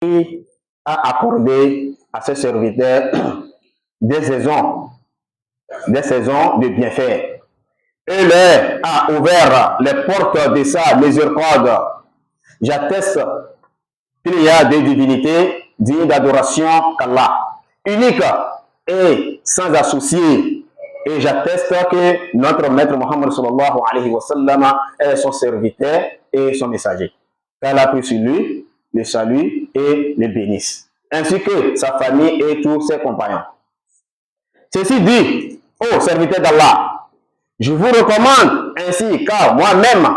a accordé à ses serviteurs des saisons de bienfaits et leur a ouvert les portes de sa miséricorde. J'atteste qu'il y a des divinités dignes d'adoration qu'Allah, unique et sans associé. Et j'atteste que notre maître Mohammed sallallahu alayhi wa sallam est son serviteur et son messager. Qu'Allah prie sur lui, le salue et le bénisse, ainsi que sa famille et tous ses compagnons. Ceci dit, ô serviteur d'Allah, je vous recommande ainsi, car moi-même,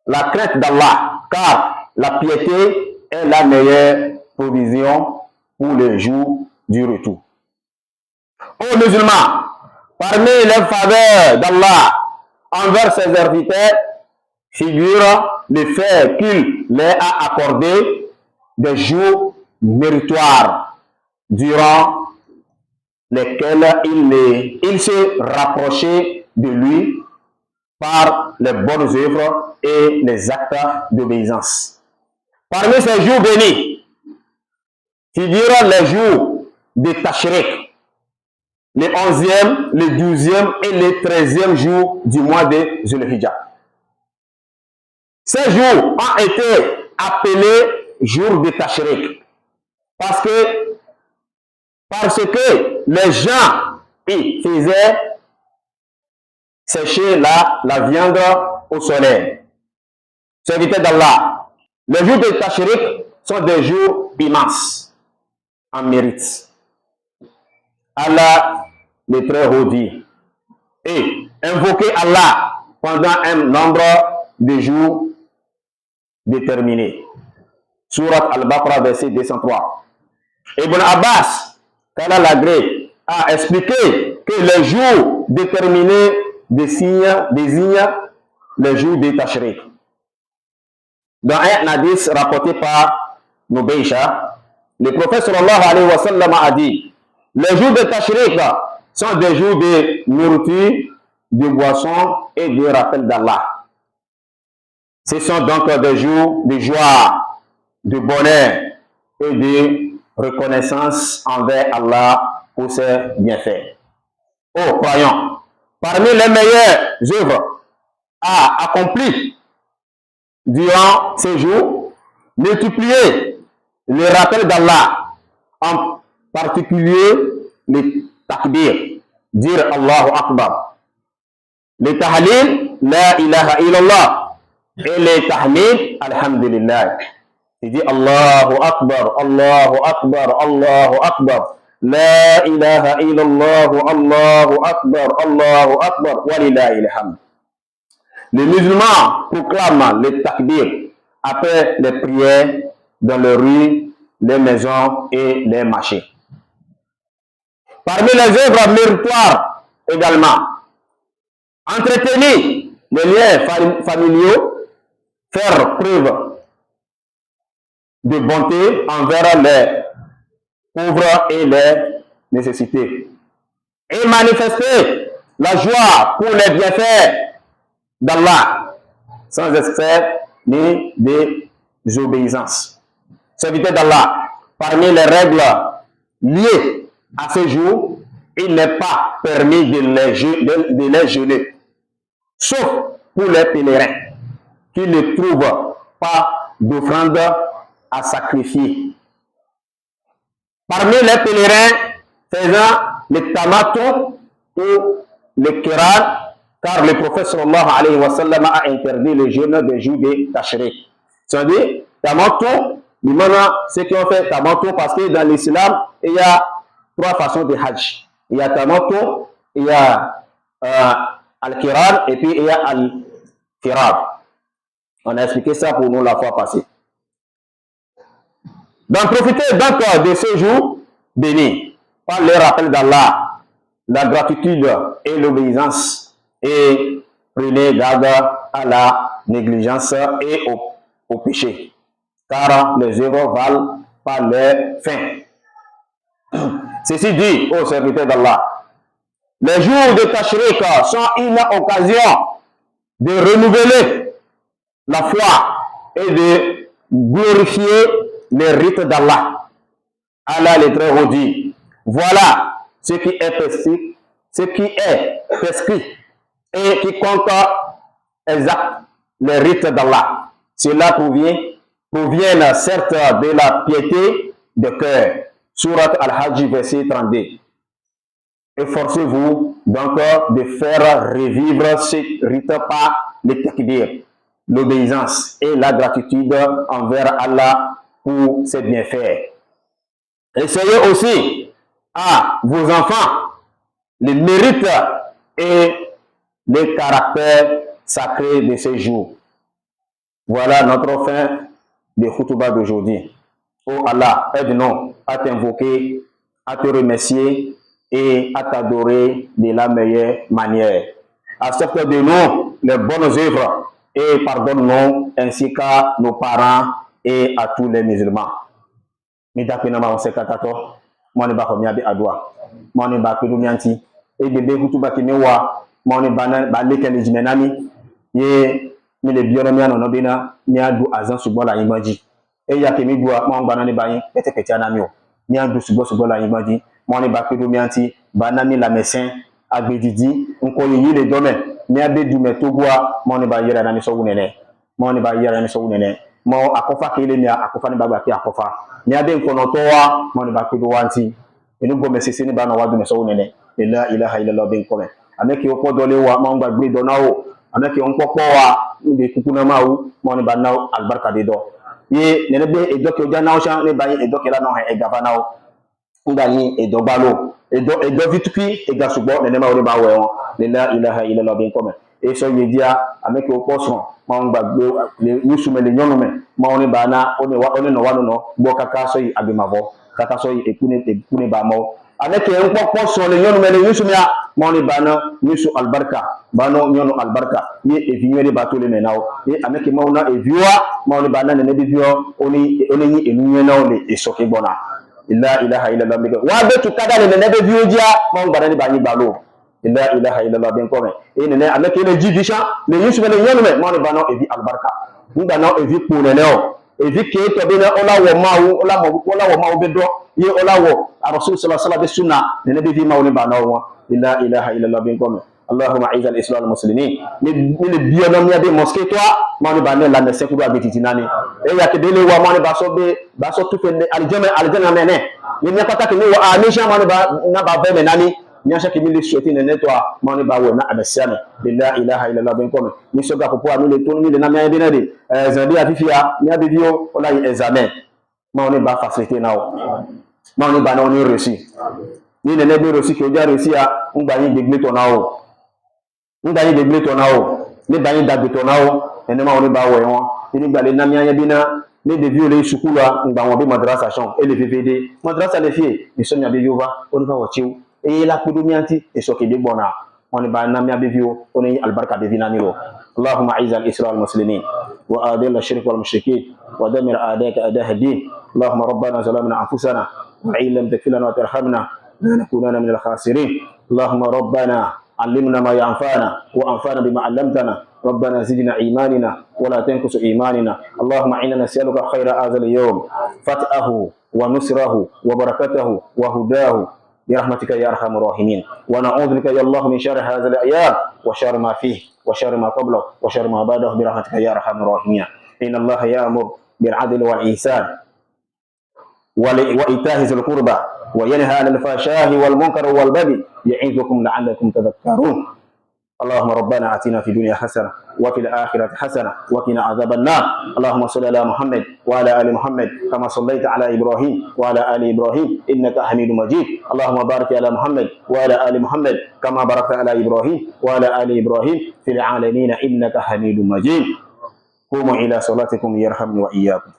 la crainte d'Allah, car la piété est la meilleure provision pour le jour du retour. Ô musulmans, parmi les faveurs d'Allah envers ses serviteurs figure le fait qu'il leur a accordé des jours méritoires durant lesquels il se rapprochait de lui par les bonnes œuvres et les actes d'obéissance. Parmi ces jours bénis figurent les jours de Tashriq, le 11e, le 12e et le 13e jour du mois de Zulhijjah. Ces jours ont été appelés jours de Tashriq parce que les gens y faisaient sécher la viande au soleil. Serviteur d'Allah, les jours de Tashriq sont des jours immenses en mérite. Allah le très haut dit, et invoquer Allah pendant un nombre de jours déterminé. Surat Al-Baqarah, verset 203. Ibn Abbas, qu'Allah l'agrée, a expliqué que les jours déterminés désignent les jours de Tashriq. Dans un hadith rapporté par Nubaysha, le prophète sallallahu alayhi wa sallam a dit, les jours de Tashriq sont des jours de nourriture, de boissons et de rappel d'Allah. Ce sont donc des jours de joie, de bonheur et de reconnaissance envers Allah pour ses bienfaits. Ô croyants, parmi les meilleures œuvres à accomplir durant ces jours, multiplier le rappel d'Allah, en particulier le takbir, dire Allahu Akbar, le tahlil, la ilaha illallah, et le tahmid, alhamdulillah. Il dit Allahu Akbar, Allahu Akbar, Allahu Akbar, la ilaha illallah, Allahu Akbar, wa lillahi alhamd. Les musulmans proclament le takbir après les prières dans les rues, les maisons et les marchés. Parmi les œuvres méritoires également, entretenir les liens familiaux, faire preuve de bonté envers les pauvres et les nécessités, et manifester la joie pour les bienfaits d'Allah, sans excès ni désobéissance. Serviteur d'Allah, parmi les règles liées à ce jour, il n'est pas permis de les jeûner, sauf pour les pèlerins qui ne trouvent pas d'offrande à sacrifier. Parmi les pèlerins faisant le tamaton ou le kiran, car le prophète sallallahu alayhi wa sallam a interdit le jeûne des jours de Tashriq. C'est-à-dire, tamaton, ceux qui ont fait tamaton, parce que dans l'islam, il y a trois façons de hajj. Il y a tamaton, il y a al-kiran, et puis il y a al-firad. On a expliqué ça pour nous la fois passée. Donc, profitez donc de ce jour béni par le rappel d'Allah, la gratitude et l'obéissance, et prenez garde à la négligence et au péché, car les œuvres valent par leur fin. Ceci dit, ô serviteurs d'Allah, les jours de Tashriq sont une occasion de renouveler la foi et de glorifier les rites d'Allah. Allah les très haut dit, voilà ce qui est prescrit, et quiconque exact les rites d'Allah. Cela proviennent certes de la piété de cœur. Surat Al-Hajj, verset 32. Efforcez-vous donc de faire revivre ces rites par le takbir, l'obéissance et la gratitude envers Allah pour ses bienfaits. Essayez aussi à vos enfants les mérites et les caractères sacrés de ces jours. Voilà notre fin de khutbah d'aujourd'hui. Oh Allah, aide-nous à t'invoquer, à te remercier et à t'adorer de la meilleure manière. Accepte de nous les bonnes œuvres et pardonne-nous ainsi qu'à nos parents et à tous les musulmans. Midapinama on sekatato, moni ba ko miabi adwa, moni ba kudu mianti, e bebe hutuba kimewa, moni ba lekele jimenami, ye mi le biono miano no bina, miadu azan subola imaji. E ya kemi dua, mon banani bayin, pete anamio, miadu subola imaji, moni ba kudu mianti, banami la mesin, agbedidi, unko yi le domaine, miabe du metogwa, moni ba yera nami so unene, moni ba yera nami so unene. Mo akofa kele ni akofa ni baba ki akofa ni ade nkono to wa mo ni ba kudu wanti enu go mesisi ni ba na wadu meso nene la ilaha illallah ben kome ameki opo dole wa mo ngba gbe do nawo ameki on popo wa de kukuna mawu mo ni ba nawo albarka de do ye nene be edoke oja nawo shan ni ba yin edoke la no he egaba nawo ngba yin edogbalo edo vitupi egasugbo nene ma ori ba we won la ilaha illallah ben kome e so ye dia ameki opo son ma gbagbe yusumele nyonume ma oni bana oni no wanu no gbo kaka so yi agbemavo kaka so yi ekune ba mo aneke npopo so le nyonume le yusumia ma oni bana yusu albarka bano nyonu albarka ye evinwele batole menao ye ameke ma una eviwa ma oni bana ne bivio oni yi enunye na ole esoke gbona la ilaha illallah be wa be tu kada le ne bivio dia ma ngbara ni ba ni balo la ilaha illallah ben kome e nene ameke le jidisha le yusu le nyonume ma oni bana evi albarka ngba na evi punene o evi ke to be na ola wo mawu be do ye ola wo rasul sallallahu alaihi wasallam sunna nene be vi mawu ni bana o la ilaha illallah bin kome allahumma aiz al islam al muslimin ni biyo no mi ade mosque to ma ni bana la ne sekudu abetiti nani e ya ke dele wa ma ni ba so tu fe aljana mene ni ne pataki ni wa amisha ma ni ba na ba be nani ni asha kimili shoti ne netwa ma ni ba wo na abesiane la ilaha illallah bin kome ni soga popo ami le tonu mi le na mi ade na de zandi afifia mi ade bio ola yi examen ma ni ba facilité na o ma ni ba na oni réussi ni ne be réussi ke o ja réussi a ngba yin degle to na o ngba yin degle to na o ni ba yin dagbe to na o ene ma oni ba wo won ni gba le na mi anya bi na ni de bio le sukula ngba won bi madrasa chon e le vvd madrasa le fie ni so mi abi yuva oni fa wo chiu e la kudu mianti e so ke de gbona oni ba na mi abi vio oni albarka de vinani ro اللهم اعز الاسلام المسلمين واذل الشرك والمشركين ودمر اعداءك اعداء الدين اللهم ربنا ظلمنا انفسنا وان لم تغفر لنا وترحمنا لنكونن من الخاسرين اللهم ربنا علمنا ما ينفعنا وانفعنا بما علمتنا ربنا زدنا ايماننا ولا تنقص ايماننا اللهم انا نسالك خير هذا اليوم فتحه ونصره وبركته وهداه برحمتك يا ارحم الراحمين ونعوذ بك يا الله من شر هذا الايام وشر ما فيه وشر ما قبله وشر ما بعده برحمتك يا ارحم الراحمين ان الله يأمر بالعدل والإحسان وإيتاء ذي القربى وينهى عن الفحشاء والمنكر والبغي يعظكم لعلكم تذكرون اللهم ربنا آتنا في الدنيا حسنة وفي الآخرة حسنة وقنا عذاب النار اللهم صل على محمد وعلى آل محمد كما صليت على إبراهيم وعلى آل إبراهيم إنك حميد مجيد اللهم بارك على محمد وعلى آل محمد كما باركت على إبراهيم وعلى آل إبراهيم في العالمين إنك حميد مجيد قوموا إلى صلاتكم يرحمني وإياكم